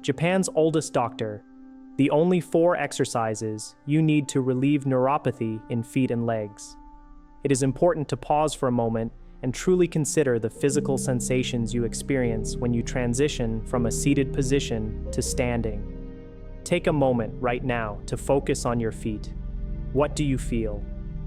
Japan's oldest doctor, the only 4 exercises you need to relieve neuropathy in feet and legs. It is important to pause for a moment and truly consider the physical sensations you experience when you transition from a seated position to standing. Take a moment right now to focus on your feet. What do you feel?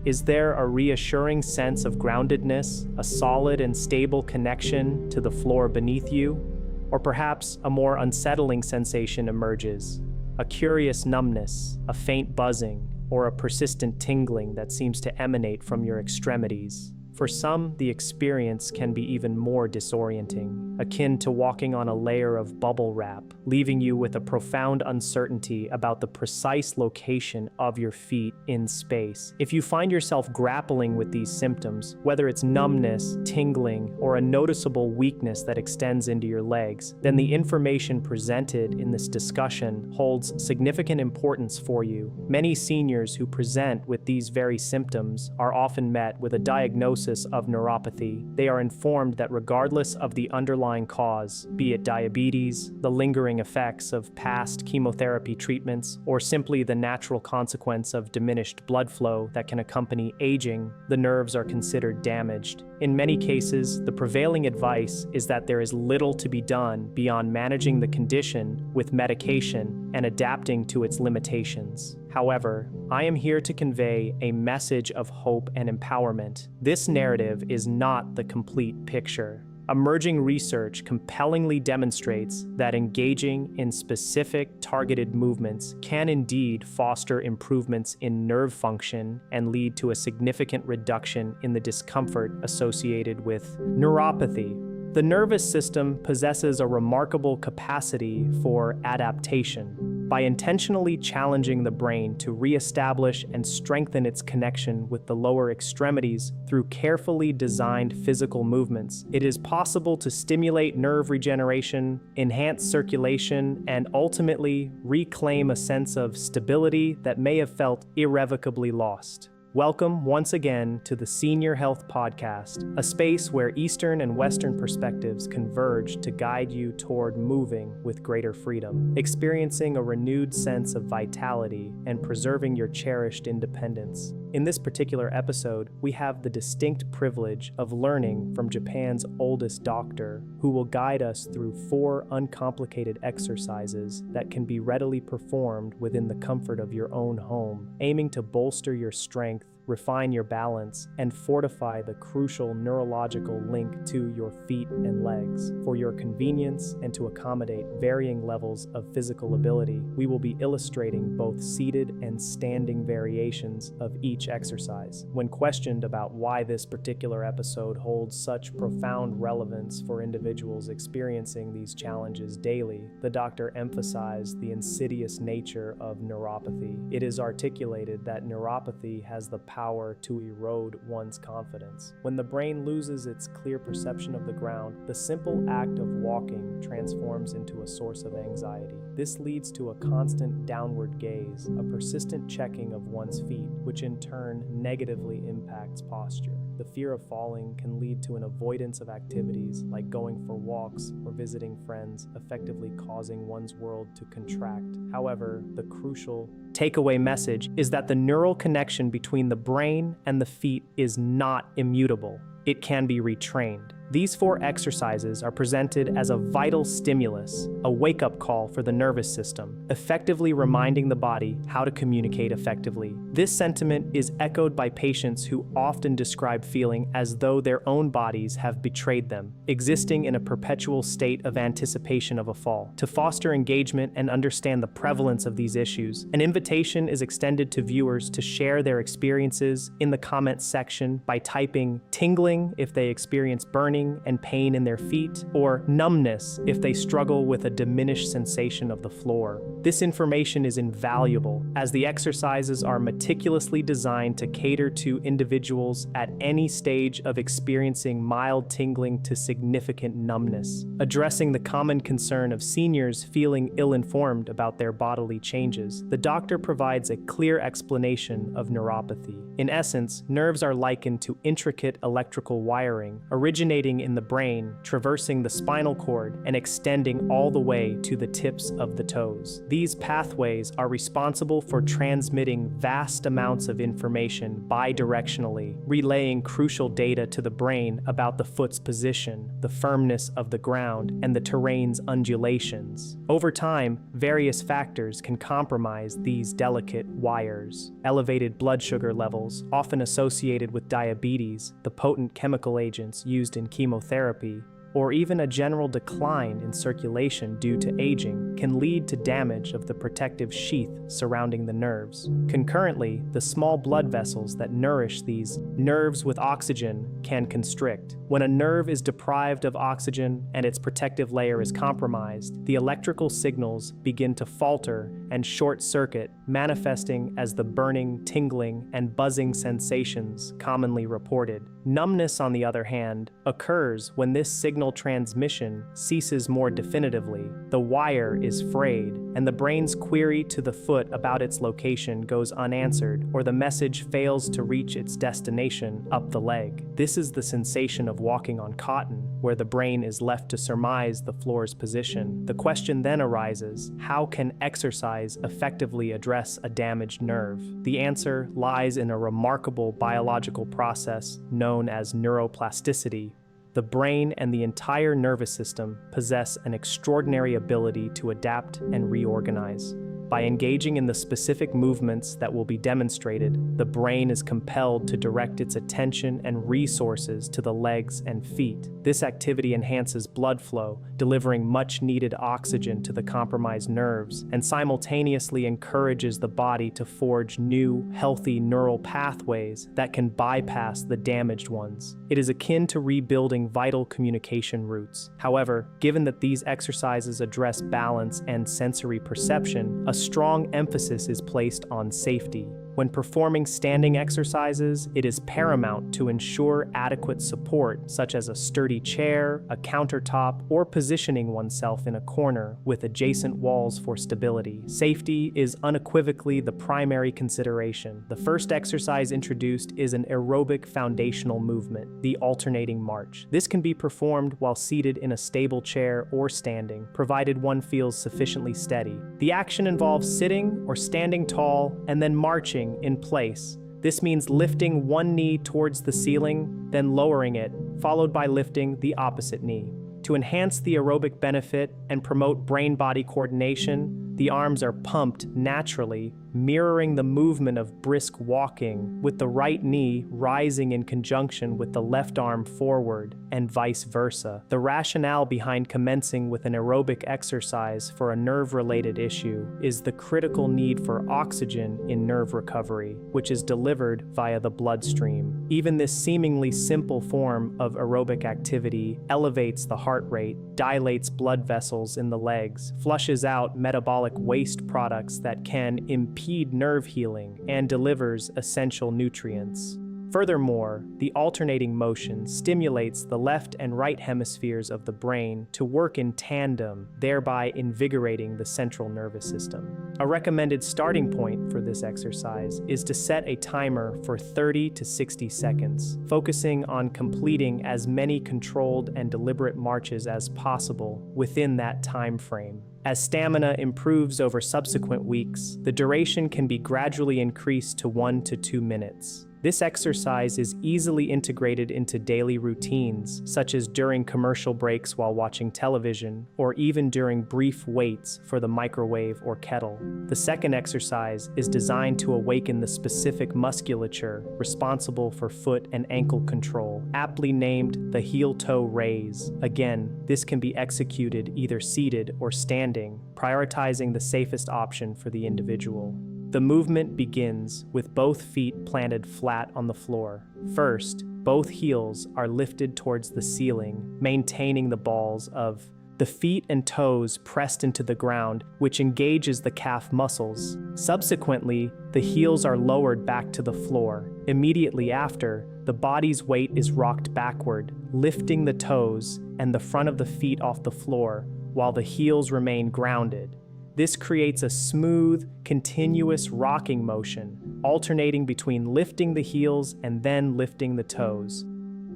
Is there a reassuring sense of groundedness, a solid and stable connection to the floor beneath you? Or perhaps a more unsettling sensation emerges, a curious numbness, a faint buzzing, or a persistent tingling that seems to emanate from your extremities. For some, the experience can be even more disorienting, akin to walking on a layer of bubble wrap, leaving you with a profound uncertainty about the precise location of your feet in space. If you find yourself grappling with these symptoms, whether it's numbness, tingling, or a noticeable weakness that extends into your legs, then the information presented in this discussion holds significant importance for you. Many seniors who present with these very symptoms are often met with a diagnosis of neuropathy. They are informed that regardless of the underlying cause, be it diabetes, the lingering effects of past chemotherapy treatments, or simply the natural consequence of diminished blood flow that can accompany aging, the nerves are considered damaged. In many cases, the prevailing advice is that there is little to be done beyond managing the condition with medication and adapting to its limitations. However, I am here to convey a message of hope and empowerment. This narrative is not the complete picture. Emerging research compellingly demonstrates that engaging in specific targeted movements can indeed foster improvements in nerve function and lead to a significant reduction in the discomfort associated with neuropathy. The nervous system possesses a remarkable capacity for adaptation. By intentionally challenging the brain to reestablish and strengthen its connection with the lower extremities through carefully designed physical movements, it is possible to stimulate nerve regeneration, enhance circulation, and ultimately reclaim a sense of stability that may have felt irrevocably lost. Welcome once again to the Senior Health Podcast, a space where Eastern and Western perspectives converge to guide you toward moving with greater freedom, experiencing a renewed sense of vitality, and preserving your cherished independence. In this particular episode, we have the distinct privilege of learning from Japan's oldest doctor, who will guide us through 4 uncomplicated exercises that can be readily performed within the comfort of your own home, aiming to bolster your strength, refine your balance, and fortify the crucial neurological link to your feet and legs. For your convenience and to accommodate varying levels of physical ability, we will be illustrating both seated and standing variations of each exercise. When questioned about why this particular episode holds such profound relevance for individuals experiencing these challenges daily, the doctor emphasized the insidious nature of neuropathy. It is articulated that neuropathy has the power to erode one's confidence. When the brain loses its clear perception of the ground, the simple act of walking transforms into a source of anxiety. This leads to a constant downward gaze, a persistent checking of one's feet, which in turn negatively impacts posture. The fear of falling can lead to an avoidance of activities like going for walks or visiting friends, effectively causing one's world to contract. However, the crucial takeaway message is that the neural connection between the brain and the feet is not immutable. It can be retrained. These 4 exercises are presented as a vital stimulus, a wake-up call for the nervous system, effectively reminding the body how to communicate effectively. This sentiment is echoed by patients who often describe feeling as though their own bodies have betrayed them, existing in a perpetual state of anticipation of a fall. To foster engagement and understand the prevalence of these issues, an invitation is extended to viewers to share their experiences in the comments section by typing tingling if they experience burning and pain in their feet, or numbness if they struggle with a diminished sensation of the floor. This information is invaluable, as the exercises are meticulously designed to cater to individuals at any stage of experiencing mild tingling to significant numbness, addressing the common concern of seniors feeling ill-informed about their bodily changes. The doctor provides a clear explanation of neuropathy. In essence, nerves are likened to intricate electrical wiring, originating originating in the brain, traversing the spinal cord, and extending all the way to the tips of the toes. These pathways are responsible for transmitting vast amounts of information bidirectionally, relaying crucial data to the brain about the foot's position, the firmness of the ground, and the terrain's undulations. Over time, various factors can compromise these delicate wires. Elevated blood sugar levels, often associated with diabetes, the potent chemical agents used in chemotherapy, or even a general decline in circulation due to aging, can lead to damage of the protective sheath surrounding the nerves. Concurrently, the small blood vessels that nourish these nerves with oxygen can constrict. When a nerve is deprived of oxygen and its protective layer is compromised, the electrical signals begin to falter and short circuit, manifesting as the burning, tingling, and buzzing sensations commonly reported. Numbness, on the other hand, occurs when this signal transmission ceases more definitively. The wire is frayed, and the brain's query to the foot about its location goes unanswered, or the message fails to reach its destination up the leg. This is the sensation of walking on cotton, where the brain is left to surmise the floor's position. The question then arises, how can exercise effectively address a damaged nerve? The answer lies in a remarkable biological process known as neuroplasticity. The brain and the entire nervous system possess an extraordinary ability to adapt and reorganize. By engaging in the specific movements that will be demonstrated, the brain is compelled to direct its attention and resources to the legs and feet. This activity enhances blood flow, delivering much-needed oxygen to the compromised nerves, and simultaneously encourages the body to forge new, healthy neural pathways that can bypass the damaged ones. It is akin to rebuilding vital communication routes. However, given that these exercises address balance and sensory perception, a strong emphasis is placed on safety. When performing standing exercises, it is paramount to ensure adequate support, such as a sturdy chair, a countertop, or positioning oneself in a corner with adjacent walls for stability. Safety is unequivocally the primary consideration. The first exercise introduced is an aerobic foundational movement, the alternating march. This can be performed while seated in a stable chair or standing, provided one feels sufficiently steady. The action involves sitting or standing tall and then marching in place. This means lifting one knee towards the ceiling, then lowering it, followed by lifting the opposite knee. To enhance the aerobic benefit and promote brain-body coordination, the arms are pumped naturally, mirroring the movement of brisk walking, with the right knee rising in conjunction with the left arm forward, and vice versa. The rationale behind commencing with an aerobic exercise for a nerve-related issue is the critical need for oxygen in nerve recovery, which is delivered via the bloodstream. Even this seemingly simple form of aerobic activity elevates the heart rate, dilates blood vessels in the legs, flushes out metabolic waste products that can impede nerve healing, and delivers essential nutrients. Furthermore, the alternating motion stimulates the left and right hemispheres of the brain to work in tandem, thereby invigorating the central nervous system. A recommended starting point for this exercise is to set a timer for 30 to 60 seconds, focusing on completing as many controlled and deliberate marches as possible within that time frame. As stamina improves over subsequent weeks, the duration can be gradually increased to 1 to 2 minutes. This exercise is easily integrated into daily routines, such as during commercial breaks while watching television, or even during brief waits for the microwave or kettle. The second exercise is designed to awaken the specific musculature responsible for foot and ankle control, aptly named the heel-toe raise. Again, this can be executed either seated or standing, prioritizing the safest option for the individual. The movement begins with both feet planted flat on the floor. First, both heels are lifted towards the ceiling, maintaining the balls of the feet and toes pressed into the ground, which engages the calf muscles. Subsequently, the heels are lowered back to the floor. Immediately after, the body's weight is rocked backward, lifting the toes and the front of the feet off the floor, while the heels remain grounded. This creates a smooth, continuous rocking motion, alternating between lifting the heels and then lifting the toes.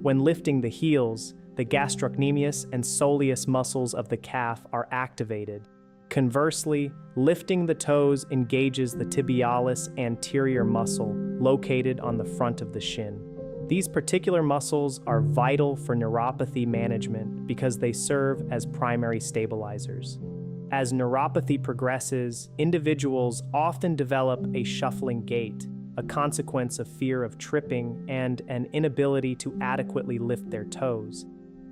When lifting the heels, the the gastrocnemius and soleus muscles of the calf are activated. Conversely, lifting the toes engages the tibialis anterior muscle located on the front of the shin. These particular muscles are vital for neuropathy management because they serve as primary stabilizers. As neuropathy progresses, individuals often develop a shuffling gait, a consequence of fear of tripping and an inability to adequately lift their toes.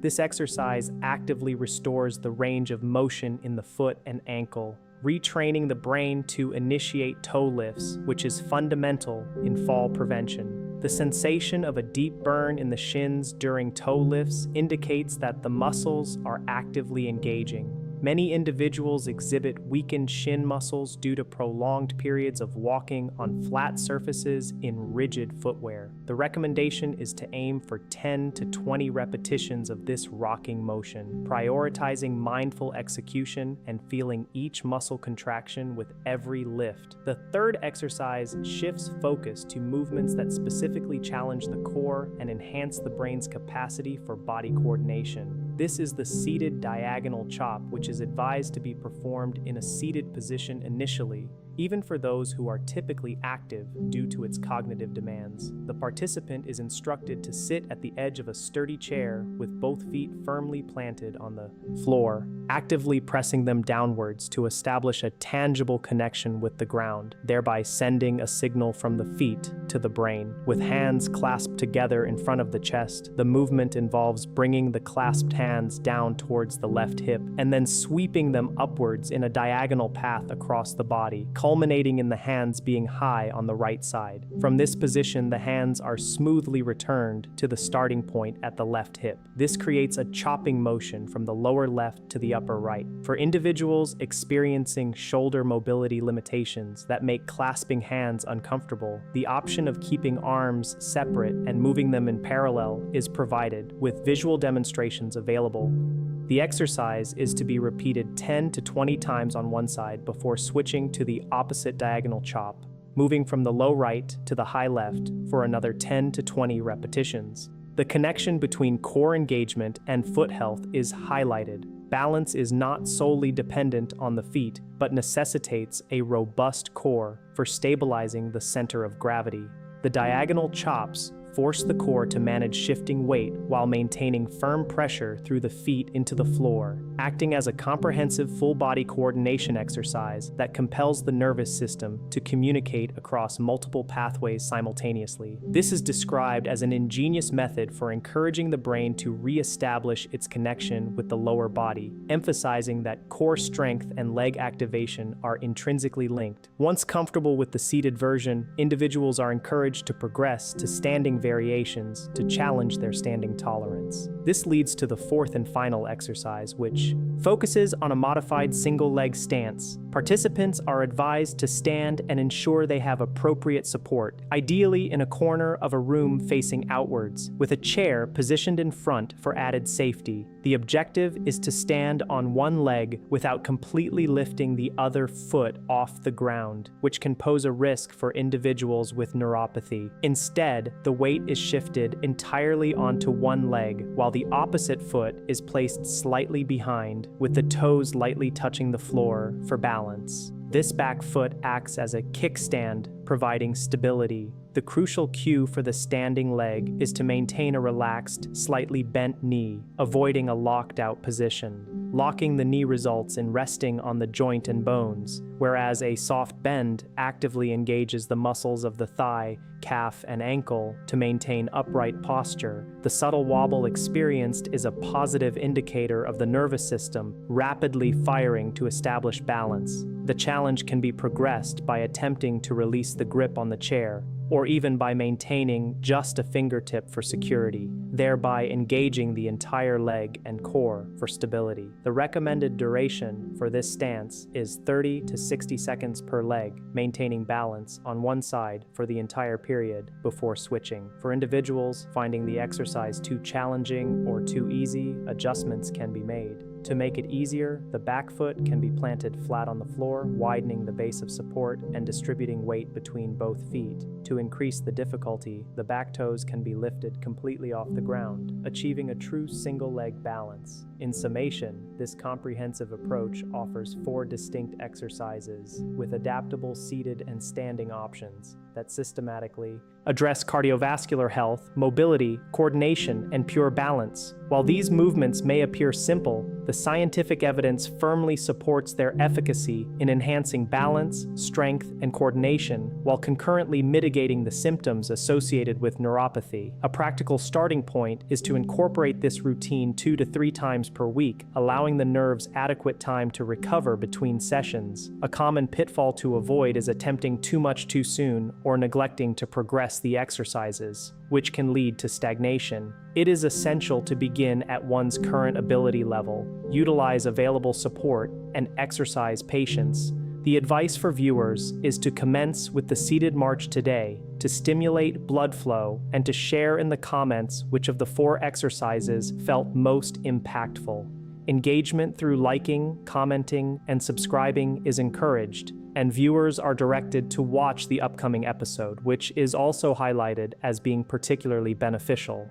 This exercise actively restores the range of motion in the foot and ankle, retraining the brain to initiate toe lifts, which is fundamental in fall prevention. The sensation of a deep burn in the shins during toe lifts indicates that the muscles are actively engaging. Many individuals exhibit weakened shin muscles due to prolonged periods of walking on flat surfaces in rigid footwear. The recommendation is to aim for 10 to 20 repetitions of this rocking motion, prioritizing mindful execution and feeling each muscle contraction with every lift. The third exercise shifts focus to movements that specifically challenge the core and enhance the brain's capacity for body coordination. This is the seated diagonal chop, which is advised to be performed in a seated position initially, even for those who are typically active due to its cognitive demands. The participant is instructed to sit at the edge of a sturdy chair with both feet firmly planted on the floor, actively pressing them downwards to establish a tangible connection with the ground, thereby sending a signal from the feet to the brain. With hands clasped together in front of the chest, the movement involves bringing the clasped hands down towards the left hip and then sweeping them upwards in a diagonal path across the body, culminating in the hands being high on the right side. From this position, the hands are smoothly returned to the starting point at the left hip. This creates a chopping motion from the lower left to the upper right. For individuals experiencing shoulder mobility limitations that make clasping hands uncomfortable, the option of keeping arms separate and moving them in parallel is provided, with visual demonstrations available. The exercise is to be repeated 10 to 20 times on one side before switching to the opposite diagonal chop, moving from the low right to the high left for another 10 to 20 repetitions. The connection between core engagement and foot health is highlighted. Balance is not solely dependent on the feet, but necessitates a robust core for stabilizing the center of gravity. The diagonal chops force the core to manage shifting weight while maintaining firm pressure through the feet into the floor, acting as a comprehensive full-body coordination exercise that compels the nervous system to communicate across multiple pathways simultaneously. This is described as an ingenious method for encouraging the brain to re-establish its connection with the lower body, emphasizing that core strength and leg activation are intrinsically linked. Once comfortable with the seated version, individuals are encouraged to progress to standing variations to challenge their standing tolerance. This leads to the fourth and final exercise, which focuses on a modified single-leg stance. Participants are advised to stand and ensure they have appropriate support, ideally in a corner of a room facing outwards, with a chair positioned in front for added safety. The objective is to stand on one leg without completely lifting the other foot off the ground, which can pose a risk for individuals with neuropathy. Instead, the weight is shifted entirely onto one leg, while the opposite foot is placed slightly behind, with the toes lightly touching the floor for balance. This back foot acts as a kickstand, providing stability. The crucial cue for the standing leg is to maintain a relaxed, slightly bent knee, avoiding a locked-out position. Locking the knee results in resting on the joint and bones, whereas a soft bend actively engages the muscles of the thigh, calf, and ankle to maintain upright posture. The subtle wobble experienced is a positive indicator of the nervous system rapidly firing to establish balance. The challenge can be progressed by attempting to release the grip on the chair, or even by maintaining just a fingertip for security, thereby engaging the entire leg and core for stability. The recommended duration for this stance is 30 to 60 seconds per leg, maintaining balance on one side for the entire period before switching. For individuals finding the exercise too challenging or too easy, adjustments can be made. To make it easier, the back foot can be planted flat on the floor, widening the base of support and distributing weight between both feet. To increase the difficulty, the back toes can be lifted completely off the ground, achieving a true single-leg balance. In summation, this comprehensive approach offers 4 distinct exercises with adaptable seated and standing options that systematically address cardiovascular health, mobility, coordination, and pure balance. While these movements may appear simple, the scientific evidence firmly supports their efficacy in enhancing balance, strength, and coordination while concurrently mitigating the symptoms associated with neuropathy. A practical starting point is to incorporate this routine 2 to 3 times per week, allowing the nerves adequate time to recover between sessions. A common pitfall to avoid is attempting too much too soon or neglecting to progress the exercises, which can lead to stagnation. It is essential to begin at one's current ability level, utilize available support, and exercise patience. The advice for viewers is to commence with the seated march today, to stimulate blood flow, and to share in the comments which of the 4 exercises felt most impactful. Engagement through liking, commenting, and subscribing is encouraged, and viewers are directed to watch the upcoming episode, which is also highlighted as being particularly beneficial.